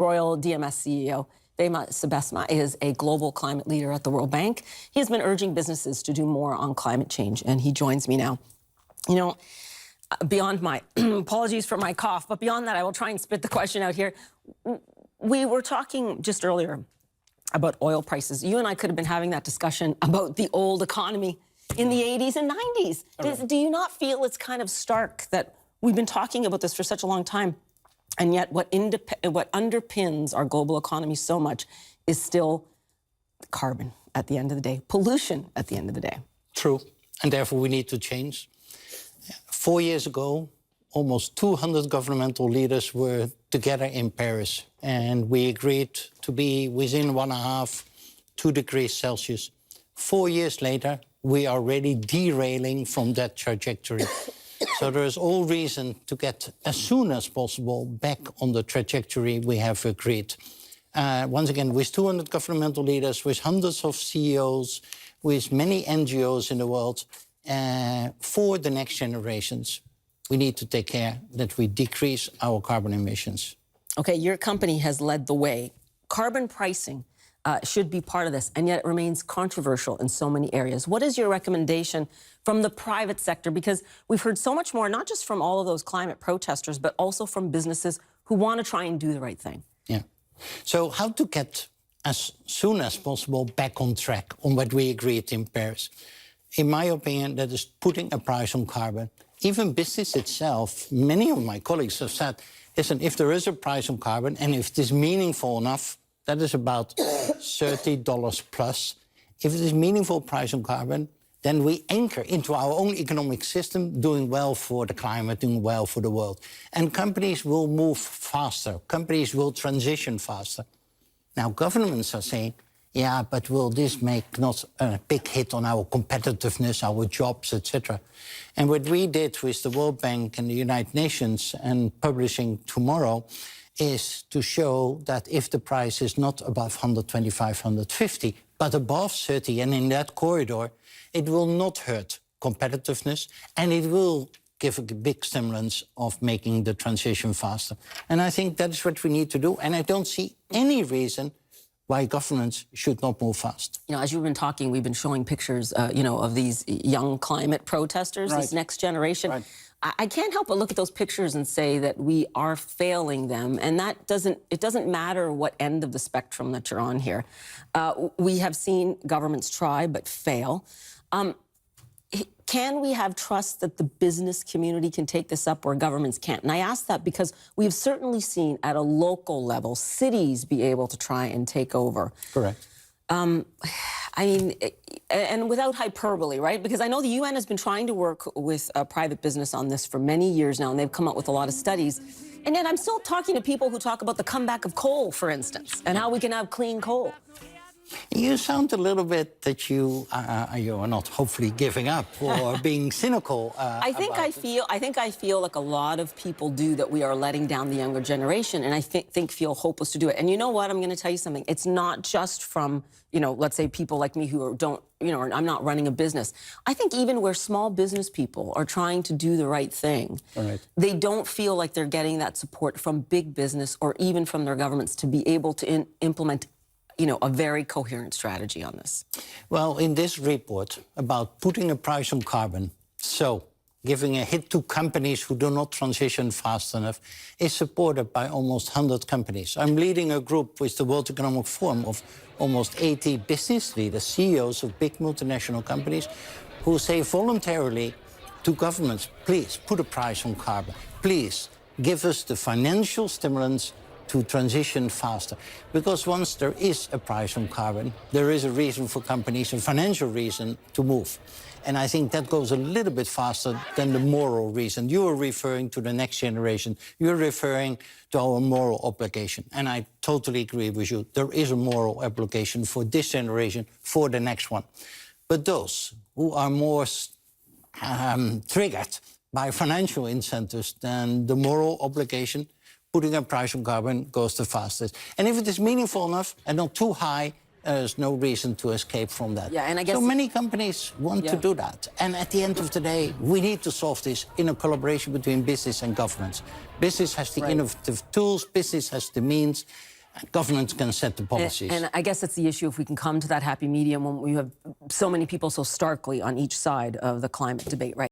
Royal DMS CEO Feike Sijbesma is a global climate leader at the World Bank. He has been urging businesses to do more on climate change, and he joins me now. You know, beyond my apologies for my cough, but beyond that, I will try and spit the question out here. We were talking just earlier about oil prices. You and I could have been having that discussion about the old economy in the 80s and 90s. Right. Do you not feel it's kind of stark that we've been talking about this for such a long time, and yet what underpins our global economy so much is still carbon at the end of the day, pollution at the end of the day? True, and therefore we need to change. 4 years ago, almost 200 governmental leaders were together in Paris, and we agreed to be within 1.5 to 2 degrees Celsius. 4 years later, we are already derailing from that trajectory. So there is all reason to get, as soon as possible, back on the trajectory we have agreed. Once again, with 200 governmental leaders, with hundreds of CEOs, with many NGOs in the world, for the next generations, we need to take care that we decrease our carbon emissions. Okay, your company has led the way. Carbon pricing should be part of this, and yet it remains controversial in so many areas. What is your recommendation from the private sector? Because we've heard so much more, not just from all of those climate protesters, but also from businesses who want to try and do the right thing. Yeah. So how to get, as soon as possible, back on track on what we agreed in Paris? In my opinion, that is putting a price on carbon. Even business itself, many of my colleagues have said, listen, if there is a price on carbon and if it is meaningful enough, that is about $30 plus. If it is meaningful price on carbon, then we anchor into our own economic system, doing well for the climate, doing well for the world. And companies will move faster. Companies will transition faster. Now, governments are saying, yeah, but will this make not a big hit on our competitiveness, our jobs, etc.? And what we did with the World Bank and the United Nations and publishing tomorrow is to show that if the price is not above 125, 150, but above 30 and in that corridor, it will not hurt competitiveness and it will give a big stimulus of making the transition faster. And I think that is what we need to do. And I don't see any reason why governments should not move fast. You know, as you've been talking, we've been showing pictures, you know, of these young climate protesters, right. This next generation. Right. I can't help but look at those pictures and say that we are failing them, and that it doesn't matter what end of the spectrum that you're on here. We have seen governments try but fail. Can we have trust that the business community can take this up where governments can't? And I ask that because we've certainly seen at a local level cities be able to try and take over. Correct. I mean, and without hyperbole, right? Because I know the UN has been trying to work with private business on this for many years now, and they've come up with a lot of studies. And yet I'm still talking to people who talk about the comeback of coal, for instance, and how we can have clean coal. You sound a little bit that you are not hopefully giving up or being cynical. I think I feel like a lot of people do, that we are letting down the younger generation, and I think feel hopeless to do it. And you know what? I'm going to tell you something. It's not just from, you know, let's say people like me who don't, you know, I'm not running a business. I think even where small business people are trying to do the right thing, they don't feel like they're getting that support from big business or even from their governments to be able to implement, you know, a very coherent strategy on this. Well, in this report about putting a price on carbon, so giving a hit to companies who do not transition fast enough, is supported by almost 100 companies. I'm leading a group with the World Economic Forum of almost 80 business leaders, CEOs of big multinational companies, who say voluntarily to governments, please put a price on carbon. Please give us the financial stimulants to transition faster. Because once there is a price on carbon, there is a reason for companies, a financial reason to move. And I think that goes a little bit faster than the moral reason. You are referring to the next generation. You're referring to our moral obligation. And I totally agree with you. There is a moral obligation for this generation, for the next one. But those who are more triggered by financial incentives than the moral obligation, putting a price on carbon goes the fastest. And if it is meaningful enough and not too high, there's no reason to escape from that. Yeah, and I guess so many companies want to do that. And at the end of the day, we need to solve this in a collaboration between business and governments. Business has the innovative tools, business has the means, Governments can set the policies. And I guess it's the issue if we can come to that happy medium when we have so many people so starkly on each side of the climate debate right